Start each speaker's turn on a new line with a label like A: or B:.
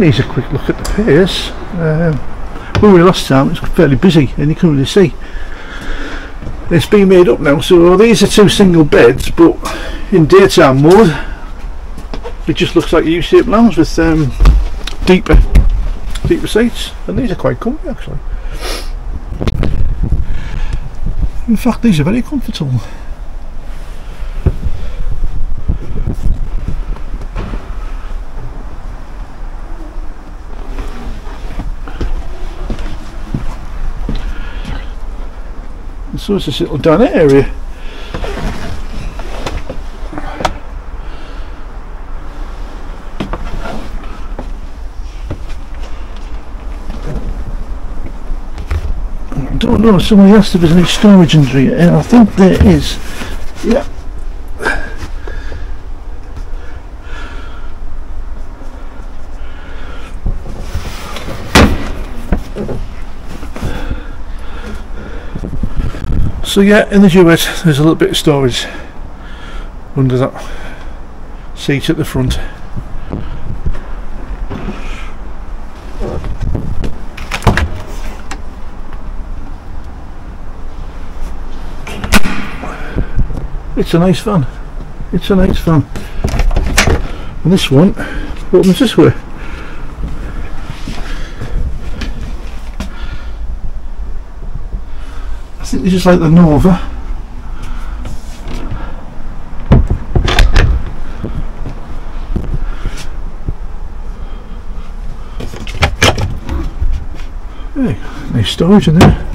A: And here's a quick look at the piers. When we were last time, it was fairly busy and you couldn't really see. It's been made up now, so these are 2 single beds, but in daytime mode it just looks like a U-shaped lounge with deeper seats, and these are quite comfy actually. In fact, these are very comfortable. And so it's this little dinette area. I don't know, somebody asked if there's any storage under here, and I think there is. Yeah. So yeah, in the duet there's a little bit of storage under that seat at the front. It's a nice van. It's a nice van. And this one opens this way. I think this is like the Nova. Hey, nice storage in there.